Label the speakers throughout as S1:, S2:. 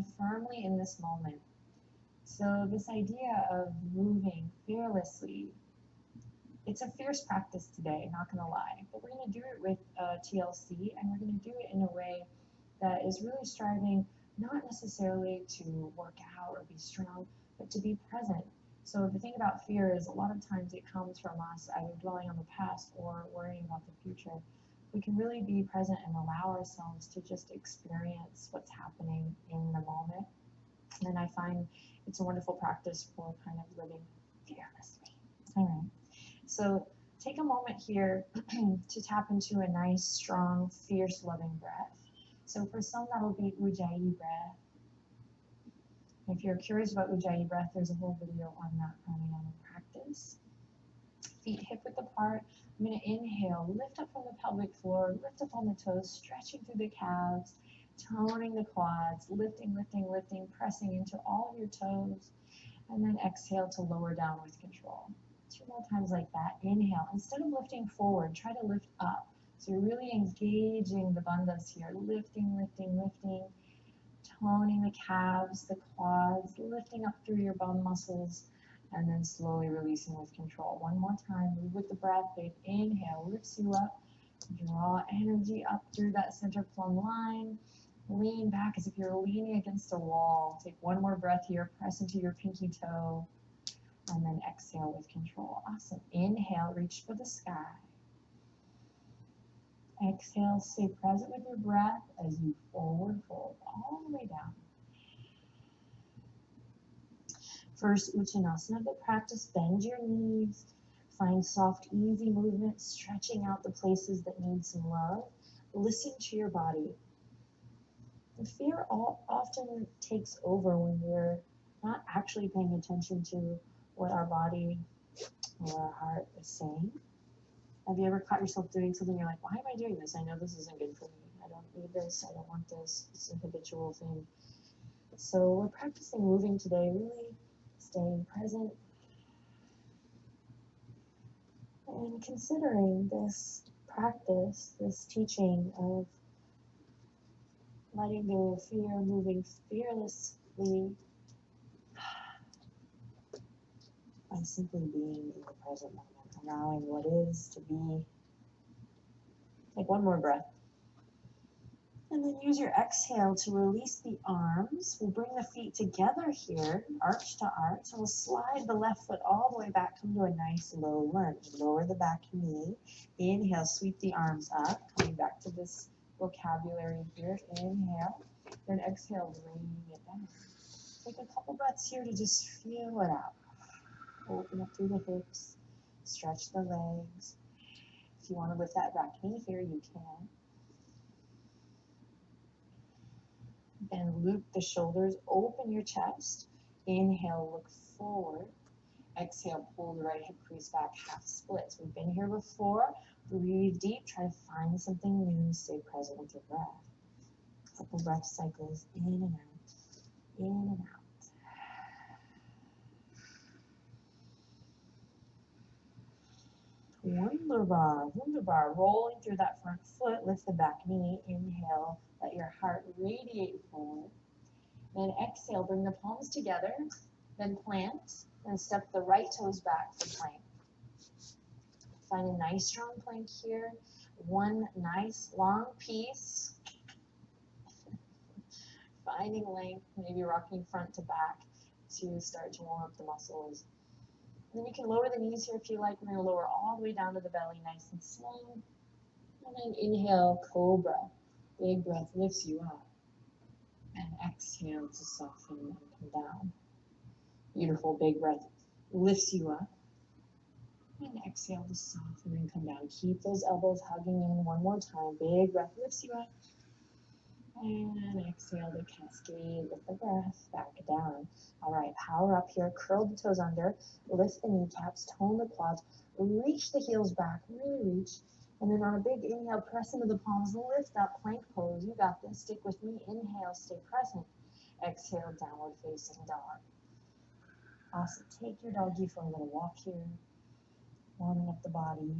S1: stand firmly in this moment. So this idea of moving fearlessly, it's a fierce practice today, not gonna lie, but we're gonna do it with TLC, and we're gonna do it in a way that is really striving not necessarily to work out or be strong, but to be present. So the thing about fear is a lot of times it comes from us either dwelling on the past or worrying about the future. We can really be present and allow ourselves to just experience what's happening in the moment. And I find it's a wonderful practice for kind of living fearlessly. All right. So take a moment here to tap into a nice, strong, fierce, loving breath. So for some, that'll be Ujjayi breath. If you're curious about Ujjayi breath, there's a whole video on that pranayama practice. Feet hip-width apart. I'm going to inhale, lift up from the pelvic floor, lift up on the toes, stretching through the calves, toning the quads, lifting, lifting, lifting, pressing into all of your toes, and then exhale to lower down with control. 2 more times like that. Inhale. Instead of lifting forward, try to lift up. So you're really engaging the bandhas here, lifting, lifting, lifting, toning the calves, the quads, lifting up through your bum muscles, and then slowly releasing with control. 1 more time. Move with the breath. Big inhale lifts you up. Draw energy up through that center plumb line. Lean back as if you're leaning against a wall. Take 1 more breath here. Press into your pinky toe. And then exhale with control. Awesome. Inhale, reach for the sky. Exhale, stay present with your breath as you forward fold all the way down. First Uttanasana of the practice, bend your knees. Find soft, easy movement, stretching out the places that need some love. Listen to your body. The fear often takes over when we're not actually paying attention to what our body or our heart is saying. Have you ever caught yourself doing something you're like, why am I doing this? I know this isn't good for me. I don't need this. I don't want this. It's a habitual thing. So we're practicing moving today, really staying present and considering this practice, this teaching of letting go of fear, moving fearlessly by simply being in the present moment, allowing what is to be. Take 1 more breath. And then use your exhale to release the arms. We'll bring the feet together here, arch to arch. So we'll slide the left foot all the way back, come to a nice low lunge. Lower the back knee. Inhale, sweep the arms up. Coming back to this vocabulary here. Inhale. Then exhale, bring it down. Take a couple breaths here to just feel it out. Open up through the hips. Stretch the legs. If you want to lift that back knee here, you can. Then loop the shoulders, open your chest. Inhale, look forward. Exhale, pull the right hip crease back, half splits. We've been here before. Breathe deep, try to find something new. Stay present with your breath. Couple breath cycles in and out, in and out. Wunderbar, wunderbar. Rolling through that front foot, lift the back knee. Inhale, let your heart radiate forward. Then exhale, bring the palms together. Then plant, and step the right toes back for plank. Find a nice strong plank here. 1 nice long piece. Finding length, maybe rocking front to back to start to warm up the muscles. And then you can lower the knees here if you like. We're going to lower all the way down to the belly, nice and slow. And then inhale, cobra. Big breath lifts you up. And exhale to soften and come down. Beautiful, big breath lifts you up. And exhale to soften and come down. Keep those elbows hugging in 1 more time. Big breath lifts you up. And exhale to cascade with the breath back down. All right, power up here. Curl the toes under. Lift the kneecaps. Tone the quads. Reach the heels back. Really reach. And then on a big inhale, press into the palms. Lift up, plank pose. You got this. Stick with me. Inhale, stay present. Exhale, downward facing dog. Awesome. Take your doggy for a little walk here. Warming up the body.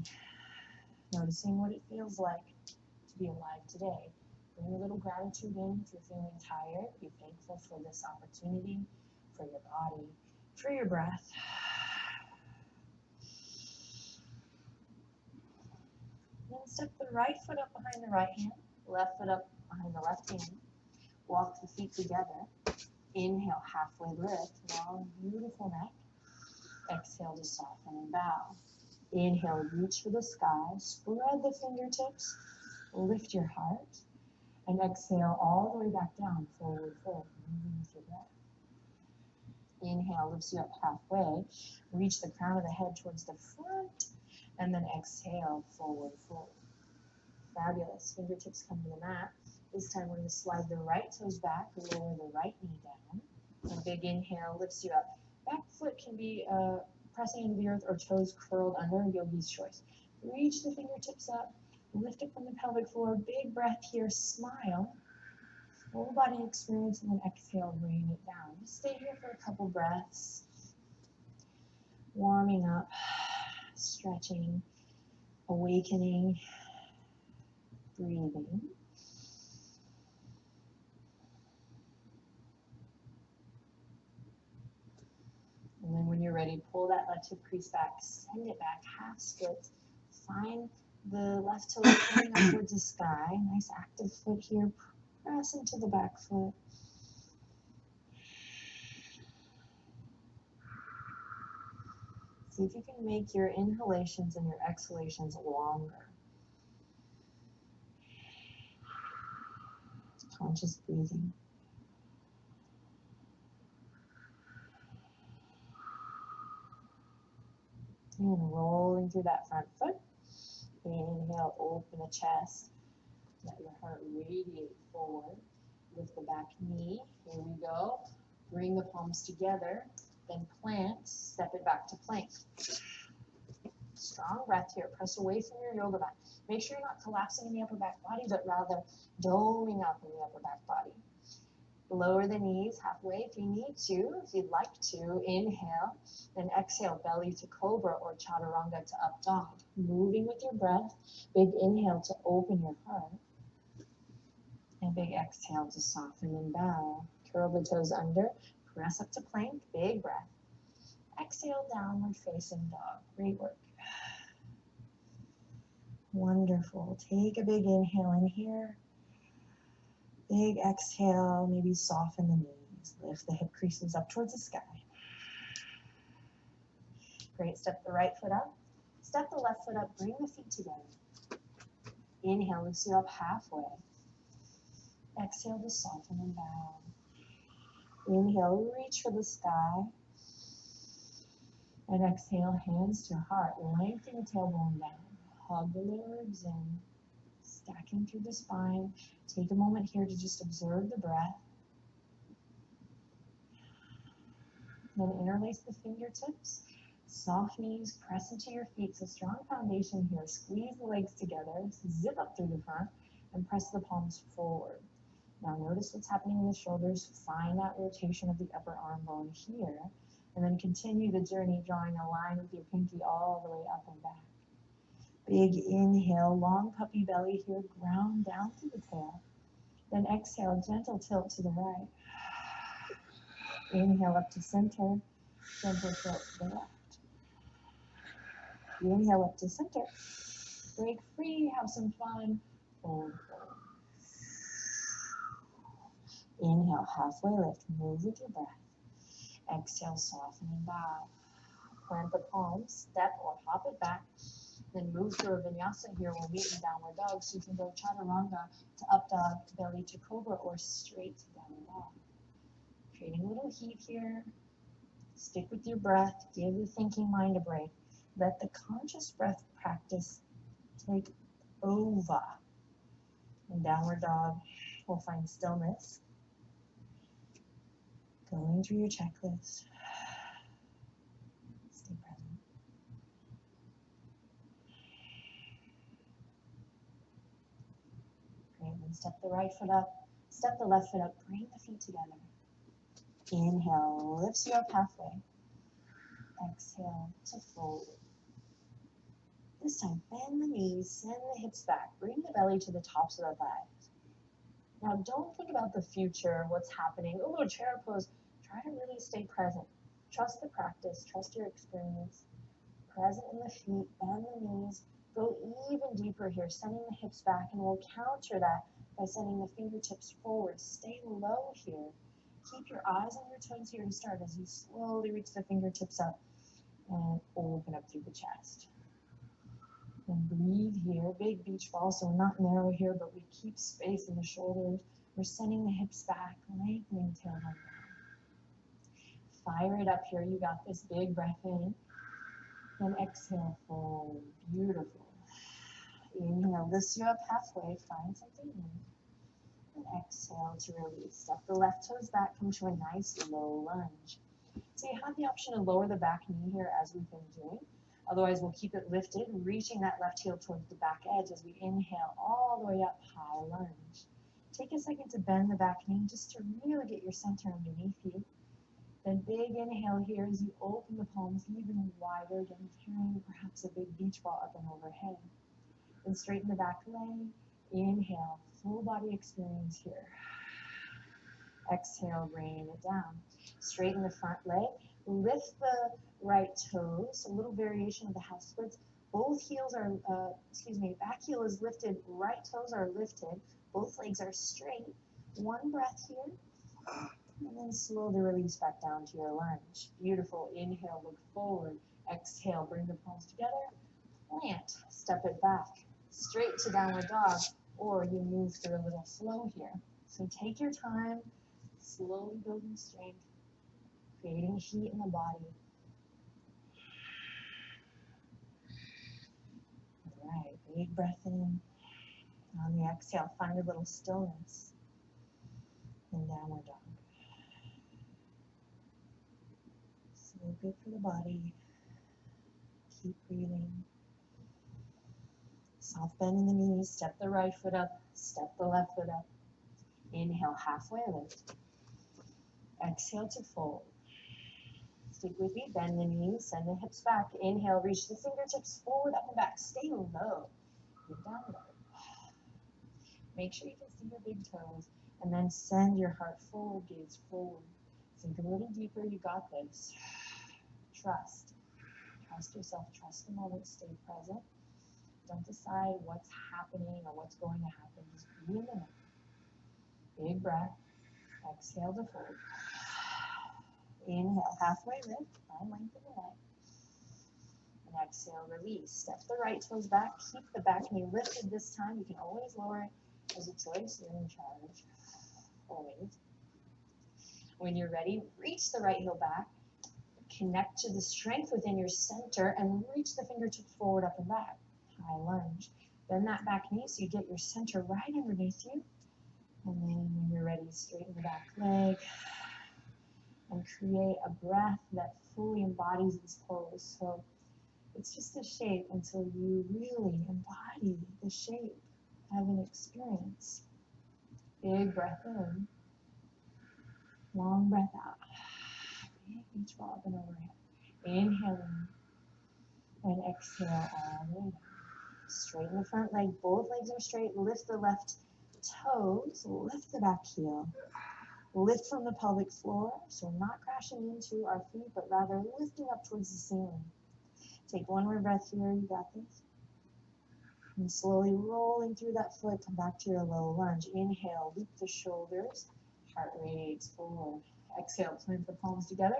S1: Noticing what it feels like to be alive today. Bring a little gratitude in if you're feeling tired. Be thankful for this opportunity, for your body, for your breath. Then step the right foot up behind the right hand, left foot up behind the left hand. Walk the feet together. Inhale, halfway lift, long, beautiful neck. Exhale to soften and bow. Inhale, reach for the sky. Spread the fingertips. Lift your heart. And exhale all the way back down, forward fold, moving with your breath. Inhale lifts you up halfway. Reach the crown of the head towards the front. And then exhale, forward fold. Fabulous. Fingertips come to the mat. This time we're going to slide the right toes back, lower the right knee down. A big inhale lifts you up. Back foot can be pressing into the earth or toes curled under, yogi's choice. Reach the fingertips up, lift it from the pelvic floor. Big breath here, smile. Full body experience, and then exhale, rain it down. Just stay here for a couple breaths. Warming up, stretching, awakening, breathing. And then when you're ready, pull that left hip crease back, send it back, half split. Find the left toe pointing up towards the sky. Nice active foot here. Press into the back foot. See if you can make your inhalations and your exhalations longer. Conscious breathing. And rolling through that front foot. Inhale, open the chest. Let your heart radiate forward. Lift the back knee. Here we go. Bring the palms together. Then plant. Step it back to plank. Strong breath here. Press away from your yoga mat. Make sure you're not collapsing in the upper back body, but rather doming up in the upper back body. Lower the knees halfway if you need to, if you'd like to. Inhale, then exhale, belly to cobra or chaturanga to up dog. Moving with your breath. Big inhale to open your heart. And big exhale to soften and bow. Curl the toes under. Press up to plank. Big breath. Exhale, downward facing dog. Great work. Wonderful. Take a big inhale in here. Big exhale, maybe soften the knees. Lift the hip creases up towards the sky. Great, step the right foot up. Step the left foot up, bring the feet together. Inhale, lift you up halfway. Exhale to soften and bow. Inhale, reach for the sky. And exhale, hands to heart. Lengthen the tailbone down. Hug the lower ribs in. Stacking through the spine. Take a moment here to just observe the breath. Then interlace the fingertips. Soft knees, press into your feet. So strong foundation here. Squeeze the legs together. Zip up through the front and press the palms forward. Now notice what's happening in the shoulders. Find that rotation of the upper arm bone here. And then continue the journey, drawing a line with your pinky all the way up and back. Big inhale, long puppy belly here, ground down through the tail. Then exhale, gentle tilt to the right. Inhale up to center, gentle tilt to the left. Inhale up to center. Break free, have some fun. Forward fold. Inhale, halfway lift, move with your breath. Exhale, soften and bow. Plant the palms, step or hop it back. Then move through a vinyasa here. We'll meet in downward dog. So you can go chaturanga to up dog, belly to cobra, or straight to downward dog. Creating a little heat here. Stick with your breath. Give the thinking mind a break. Let the conscious breath practice take over. In downward dog, we'll find stillness. Going through your checklist. Stay present. Great, then step the right foot up, step the left foot up, bring the feet together. Inhale, lifts you up halfway. Exhale to fold. This time, bend the knees, send the hips back, bring the belly to the tops of the thighs. Now, don't think about the future, what's happening. Oh, chair pose. Try to really stay present. Trust the practice, trust your experience. Present in the feet, bend the knees. Go even deeper here, sending the hips back, and we'll counter that by sending the fingertips forward. Stay low here. Keep your eyes on your toes here to start as you slowly reach the fingertips up and open up through the chest. And breathe here, big beach ball, so we're not narrow here, but we keep space in the shoulders. We're sending the hips back, lengthening tailbone down. Fire it up here, you got this. Big breath in. Then exhale, fold. Beautiful. Inhale, lift you up halfway, find something new. And exhale to release. Step the left toes back, come to a nice low lunge. So you have the option to lower the back knee here as we've been doing. Otherwise, we'll keep it lifted, reaching that left heel towards the back edge as we inhale all the way up, high lunge. Take a second to bend the back knee just to really get your center underneath you. Then big inhale here as you open the palms even wider, again carrying perhaps a big beach ball up and overhead. Then straighten the back leg, inhale, full body experience here. Exhale, rain it down. Straighten the front leg, lift the right toes, a little variation of the house splits. Both heels are, back heel is lifted, right toes are lifted, both legs are straight. One breath here, and then slowly release back down to your lunge. Beautiful. Inhale, look forward. Exhale, bring the palms together. Plant, step it back. Straight to downward dog, or you move through a little flow here. So take your time, slowly building strength, creating heat in the body. All right, big breath in. On the exhale, find a little stillness in downward dog. So good for the body. Keep breathing. Soft bend in the knees, step the right foot up, step the left foot up. Inhale, halfway lift. Exhale to fold. Stick with me, bend the knees, send the hips back. Inhale, reach the fingertips forward, up and back. Stay low. Get down low. Make sure you can see your big toes. And then send your heart forward, gaze forward. Sink a little deeper, you got this. Trust. Trust yourself, trust the moment, stay present. Don't decide what's happening or what's going to happen. Just be in the moment. Big breath. Exhale to fold. Inhale, halfway lift. Find length in the neck. And exhale, release. Step the right toes back. Keep the back knee lifted this time. You can always lower it as a choice. You're in charge. Always. When you're ready, reach the right heel back. Connect to the strength within your center and reach the fingertips forward, up and back. High lunge. Bend that back knee so you get your center right underneath you. And then when you're ready, straighten the back leg and create a breath that fully embodies this pose. So it's just a shape until you really embody the shape of an experience. Big breath in. Long breath out. Big beach ball up and overhead. Inhale in and exhale all the way down. Straighten the front leg. Both legs are straight. Lift the left toes. Lift the back heel. Lift from the pelvic floor. So we're not crashing into our feet, but rather lifting up towards the ceiling. Take one more breath here. You got this. And slowly rolling through that foot, come back to your low lunge. Inhale, loop the shoulders. Heart radiates forward. Exhale, plant the palms together.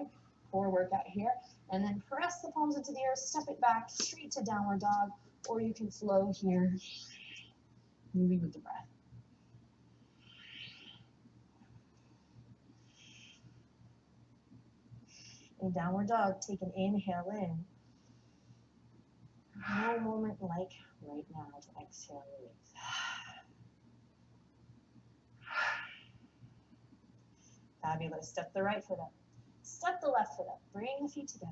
S1: Core workout here. And then press the palms into the air, step it back, straight to downward dog. Or you can flow here, moving with the breath. In downward dog, take an inhale in. No moment like right now to exhale, release. Fabulous. Step the right foot up. Step the left foot up. Bring the feet together.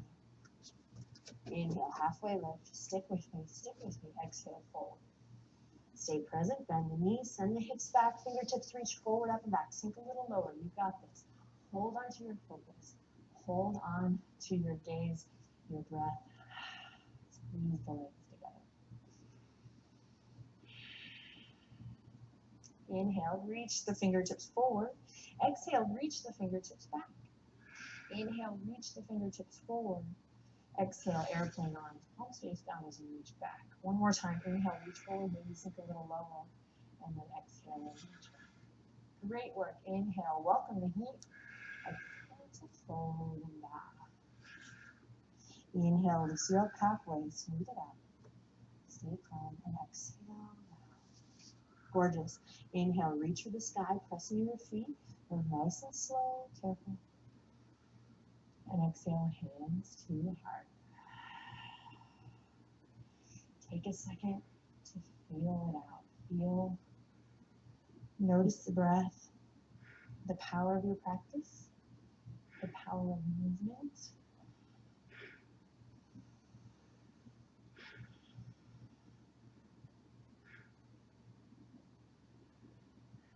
S1: Inhale, halfway lift. Stick with me. Stick with me. Exhale, fold. Stay present. Bend the knees. Send the hips back. Fingertips reach forward, up and back. Sink a little lower. You got this. Hold on to your focus. Hold on to your gaze, your breath. Squeeze the legs together. Inhale, reach the fingertips forward. Exhale, reach the fingertips back. Inhale, reach the fingertips forward. Exhale, airplane arms, palms face down as you reach back. One more time. Inhale, reach forward, maybe sink a little lower. And then exhale and reach back. Great work. Inhale, welcome the heat. Exhale to fold and back. Inhale, lift you up halfway, smooth it out. Stay calm and exhale. Gorgeous. Inhale, reach for the sky, press into your feet. Move nice and slow, careful. And exhale, hands to the heart. Take a second to feel it out. Feel, notice the breath, the power of your practice, the power of movement.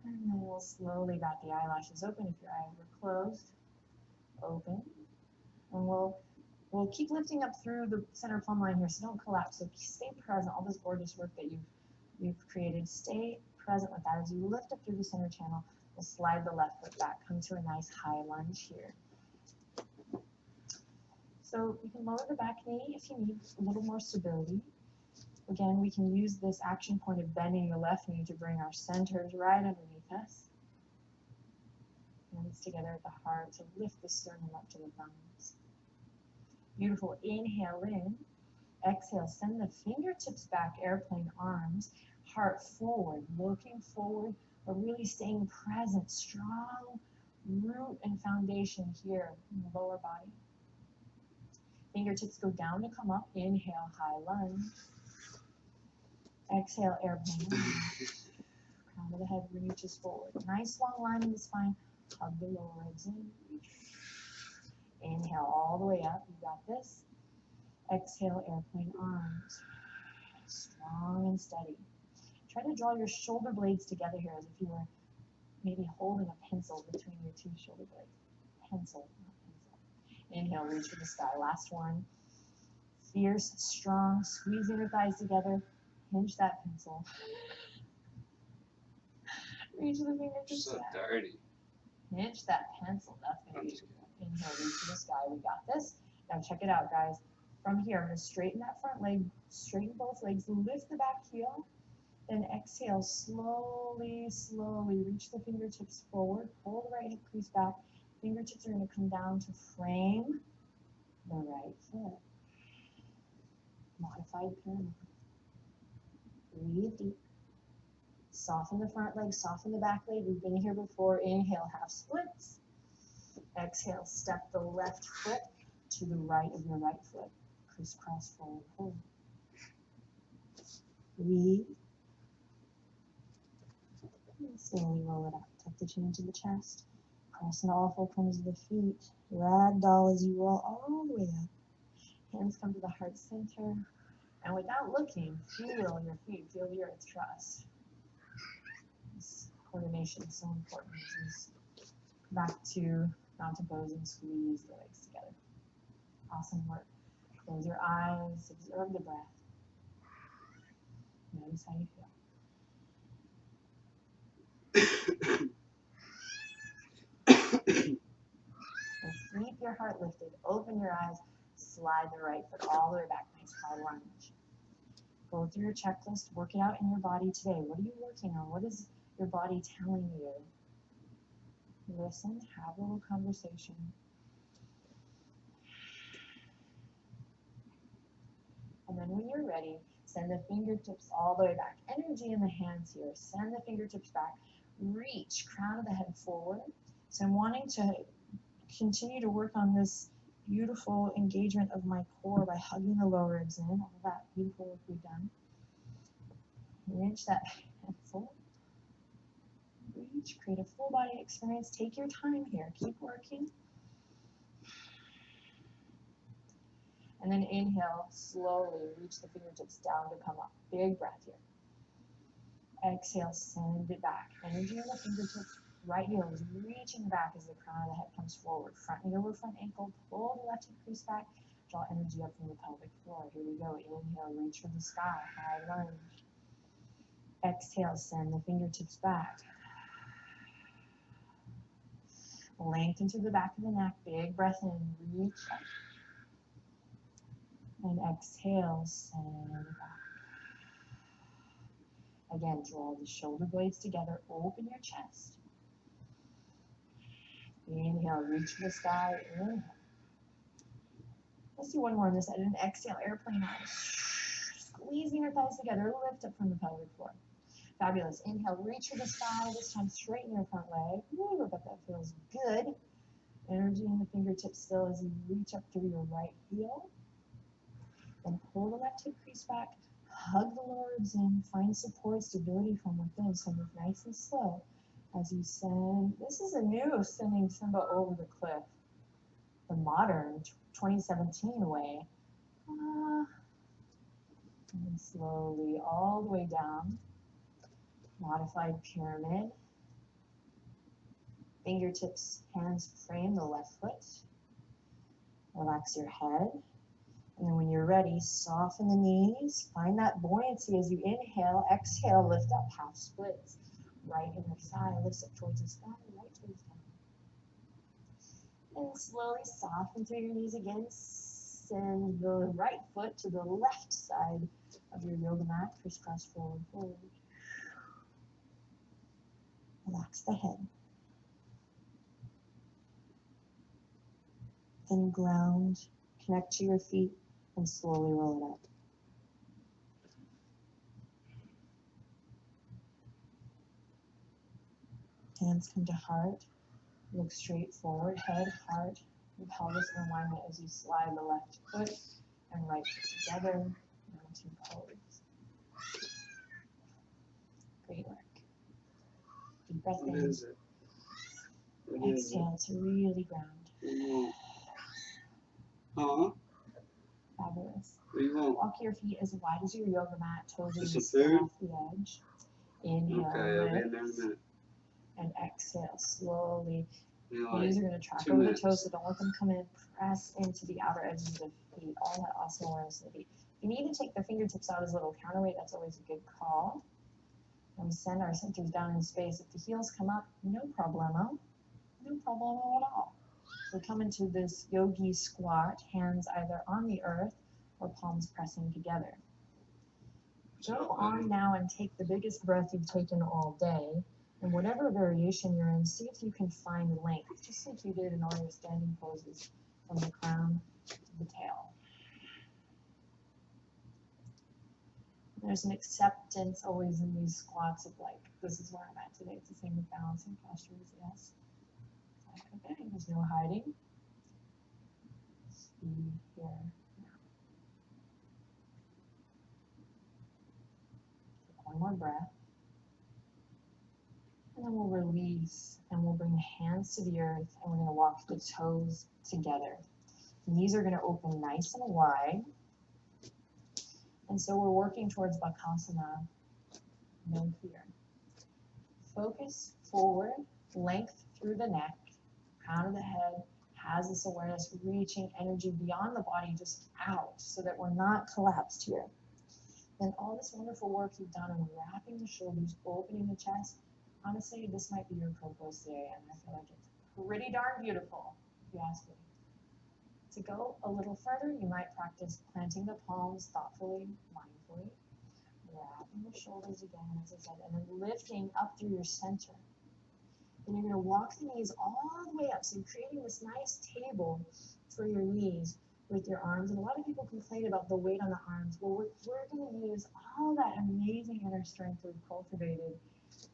S1: And then we'll slowly bat the eyelashes open if your eyes were closed. Open. And we'll keep lifting up through the center plumb line here, so don't collapse. So stay present. All this gorgeous work that you've created, stay present with that. As you lift up through the center channel, we'll slide the left foot back. Come to a nice high lunge here. So you can lower the back knee if you need a little more stability. Again, we can use this action point of bending the left knee to bring our centers right underneath us. Hands together at the heart to lift the sternum up to the thumbs. Beautiful. Inhale in. Exhale. Send the fingertips back, airplane arms. Heart forward, looking forward, but really staying present. Strong root and foundation here in the lower body. Fingertips go down to come up. Inhale, high lunge. Exhale, airplane arms. Crown of the head reaches forward. Nice long line in the spine. Hug the lower ribs in. Reach. Inhale all the way up. You got this. Exhale, airplane arms. Strong and steady. Try to draw your shoulder blades together here as if you were maybe holding a pencil between your two shoulder blades. Pencil, not pencil. Inhale, reach for the sky. Last one. Fierce, strong, squeezing your thighs together. Hinge that pencil. Reach the fingertips
S2: So
S1: back.
S2: dirty.
S1: Hinge that pencil. That's going to be good. Inhale, reach for the sky. We got this. Now check it out, guys. From here, I'm going to straighten that front leg, straighten both legs, lift the back heel. Then exhale, slowly, slowly reach the fingertips forward. Pull the right hip crease back. Fingertips are going to come down to frame the right foot. Modified pyramid. Breathe deep. Soften the front leg, soften the back leg. We've been here before. Inhale, half splits. Exhale, step the left foot to the right of your right foot. Crisscross forward fold. Breathe. And slowly roll it up. Tuck the chin into the chest. Press into all four corners of the feet. Ragdoll as you roll all the way up. Hands come to the heart center. And without looking, feel your feet. Feel the earth trust. This coordination is so important. As you come back to mountain pose and squeeze the legs together. Awesome work. Close your eyes. Observe the breath. Notice how you feel. And keep your heart lifted. Open your eyes. Slide the right foot all the way back. Nice high lunge. Go through your checklist. Work it out in your body today. What are you working on? What is your body telling you? Listen. Have a little conversation. And then when you're ready, send the fingertips all the way back. Energy in the hands here. Send the fingertips back. Reach, crown of the head forward. So I'm wanting to continue to work on this beautiful engagement of my core by hugging the lower ribs in. All that beautiful work we've done. Reach that pencil. Reach, create a full body experience. Take your time here. Keep working. And then inhale, slowly reach the fingertips down to come up. Big breath here. Exhale, send it back. Energy in the fingertips. Right heel is reaching back as the crown of the head comes forward. Front knee over front ankle. Pull the left hip crease back. Draw energy up from the pelvic floor. Here we go. Inhale, reach for the sky. High lunge. Exhale, send the fingertips back. Lengthen through the back of the neck. Big breath in. Reach up. And exhale, send it back. Again, draw the shoulder blades together. Open your chest. Inhale, reach for the sky. Inhale. Let's do one more on this side. And exhale, airplane eyes. Squeezing your thighs together. Lift up from the pelvic floor. Fabulous. Inhale, reach for the sky. This time straighten your front leg. Ooh, I bet that feels good. Energy in the fingertips still as you reach up through your right heel. Then pull the left hip crease back. Hug the lower ribs in. Find support, stability from within. So move nice and slow as you send. This is a new sending Simba over the cliff. The modern 2017 way. And slowly all the way down. Modified pyramid. Fingertips, hands frame the left foot. Relax your head. And then when you're ready, soften the knees. Find that buoyancy as you inhale. Exhale, lift up, half splits. Right inner thigh lifts up towards the sky, right toes down. And slowly soften through your knees again. Send the right foot to the left side of your yoga mat. Crisscross forward, forward. Relax the head. Then ground, connect to your feet, and slowly roll it up. Hands come to heart. Look straight forward, head, heart, and pelvis in alignment as you slide the left foot and right foot together. Mountain pose. Great work. Deep breath in. Exhale to really ground. Fabulous. Walk your feet as wide as your yoga mat, toes are still off the edge. Inhale, lift, and exhale slowly. Knees are going to track over the toes, so don't let them come in. Press into the outer edges of the feet. All that awesome awareness of the feet. If you need to take the fingertips out as a little counterweight, that's always a good call. And we send our centers down in space. If the heels come up, no problemo. No problemo at all. We come into this yogi squat, hands either on the earth or palms pressing together. Go on now and take the biggest breath you've taken all day. And whatever variation you're in, see if you can find length, just like you did in all your standing poses, from the crown to the tail. There's an acceptance always in these squats of like, this is where I'm at today. It's the same with balancing postures, yes. Okay, there's no hiding. Just be here now. Take one more breath. And then we'll release and we'll bring hands to the earth and we're going to walk the toes together. Knees are going to open nice and wide. And so we're working towards Bakasana, no fear. Focus forward, length through the neck, crown of the head has this awareness reaching energy beyond the body, just out, so that we're not collapsed here. Then all this wonderful work you've done in wrapping the shoulders, opening the chest, honestly, this might be your purpose today, and I feel like it's pretty darn beautiful, if you ask me. To go a little further, you might practice planting the palms thoughtfully, mindfully, wrapping the shoulders again, as I said, and then lifting up through your center. And you're going to walk the knees all the way up, so you're creating this nice table for your knees with your arms. And a lot of people complain about the weight on the arms. Well, we're going to use all that amazing inner strength we've cultivated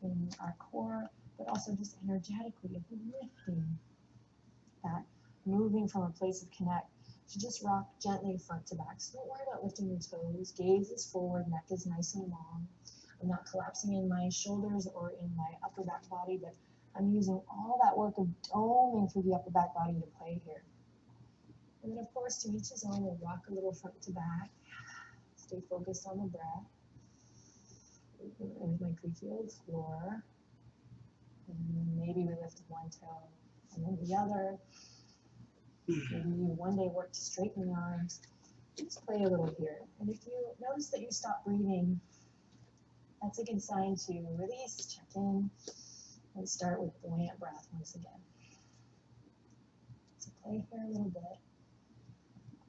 S1: in our core, but also just energetically of lifting that, moving from a place of connect to just rock gently front to back. So don't worry about lifting your toes. Gaze is forward, neck is nice and long. I'm not collapsing in my shoulders or in my upper back body, but I'm using all that work of doming through the upper back body to play here. And then of course, to each his own, we'll rock a little front to back. Stay focused on the breath. There's my creaky old floor. And maybe we lift one toe and then the other. Maybe you one day work to straighten the arms. Just play a little here. And if you notice that you stop breathing That's a good sign to release, check in. Let's start with buoyant breath once again. So play here a little bit.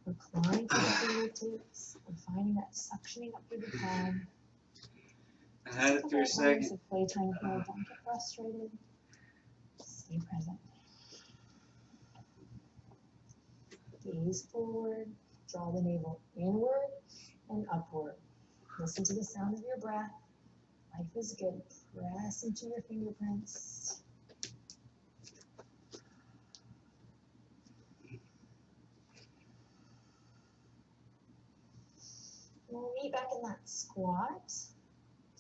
S1: We're clawing through the fingertips. We're finding that suctioning up through the palm.
S2: I had it for a second.
S1: Of playtime here. Don't get frustrated. Stay present. Gaze forward. Draw the navel inward and upward. Listen to the sound of your breath. Life is good. Press into your fingerprints. We'll meet back in that squat.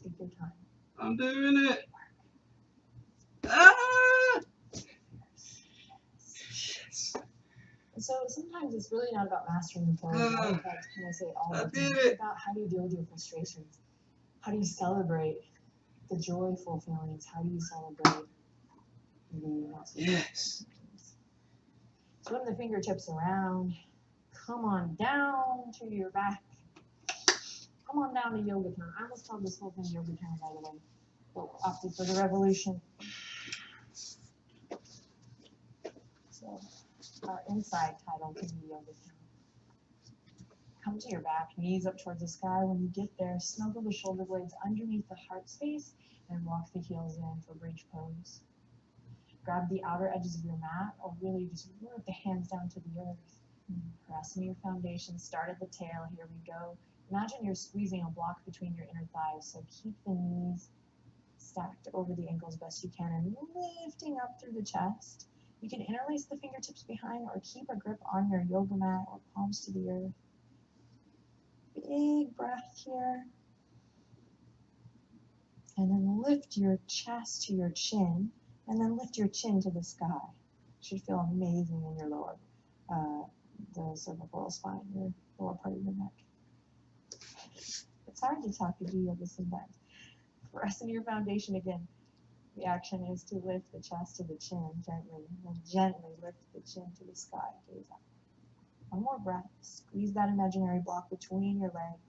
S1: Take your time.
S2: I'm doing it. Ah! Yes.
S1: And so sometimes it's really not about mastering the pose. I like that to kind of say it all the time. It's about how do you deal with your frustrations? How do you celebrate the joyful feelings? How do you celebrate the not so
S2: Yes.
S1: Swim the fingertips around. Come on down to your back. Come on down to yoga turn. I almost called this whole thing yoga turn, by the way, but opted for the revolution. So our inside title can be yoga turn. Come to your back, knees up towards the sky. When you get there, snuggle the shoulder blades underneath the heart space and walk the heels in for bridge pose. Grab the outer edges of your mat, or really just work the hands down to the earth. Press in your foundation. Start at the tail. Here we go. Imagine you're squeezing a block between your inner thighs, so keep the knees stacked over the ankles best you can and lifting up through the chest. You can interlace the fingertips behind or keep a grip on your yoga mat or palms to the earth. Big breath here. And then lift your chest to your chin, and then lift your chin to the sky. It should feel amazing in your lower, the cervical spine, your lower part of your neck. It's hard to talk and do yoga sometimes. Press into your foundation again. The action is to lift the chest to the chin gently, and then gently lift the chin to the sky. Gaze up. One more breath. Squeeze that imaginary block between your legs,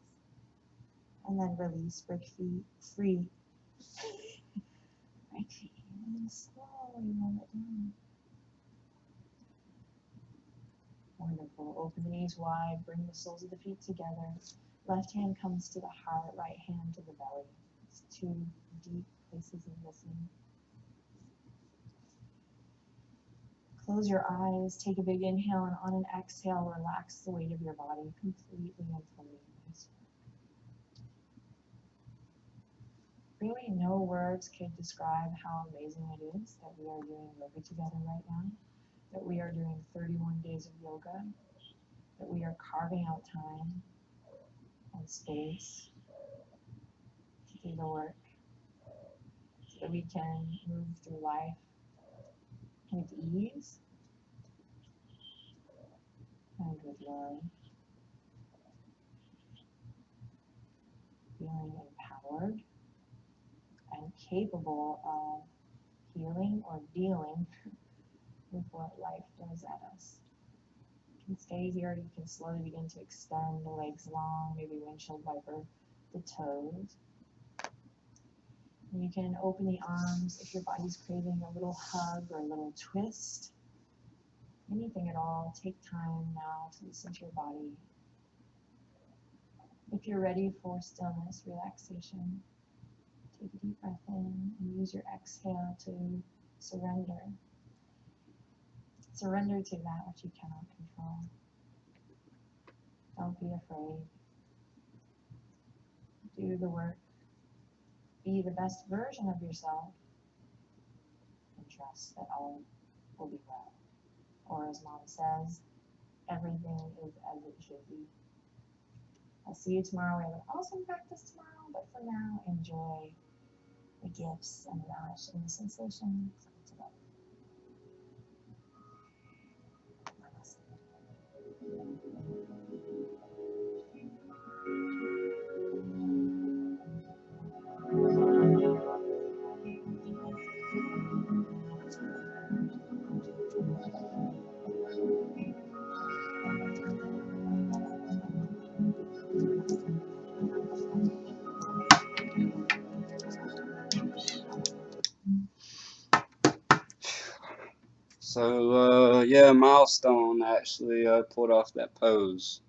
S1: and then release. Break free. Break free, and then slowly roll it down. Wonderful. Open the knees wide. Bring the soles of the feet together. Left hand comes to the heart, right hand to the belly. It's two deep places of listening. Close your eyes, take a big inhale, and on an exhale, relax the weight of your body completely and fully. Really, no words could describe how amazing it is that we are doing yoga together right now, that we are doing 31 days of yoga, that we are carving out time and space to do the work, so that we can move through life with ease and with love, feeling empowered and capable of healing or dealing with what life throws at us. You can stay here, you can slowly begin to extend the legs long, maybe windshield wiper the toes. And you can open the arms if your body's craving a little hug or a little twist. Anything at all, take time now to listen to your body. If you're ready for stillness, relaxation, take a deep breath in and use your exhale to surrender. Surrender to that which you cannot control. Don't be afraid. Do the work. Be the best version of yourself and trust that all will be well. Or as Mom says, everything is as it should be. I'll see you tomorrow. We have an awesome practice tomorrow, but for now, enjoy the gifts and relish in the sensations today.
S2: So, yeah, milestone actually pulled off that pose.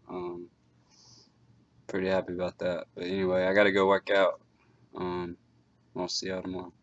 S2: Pretty happy about that. But anyway, I gotta go work out. I'll see y'all tomorrow.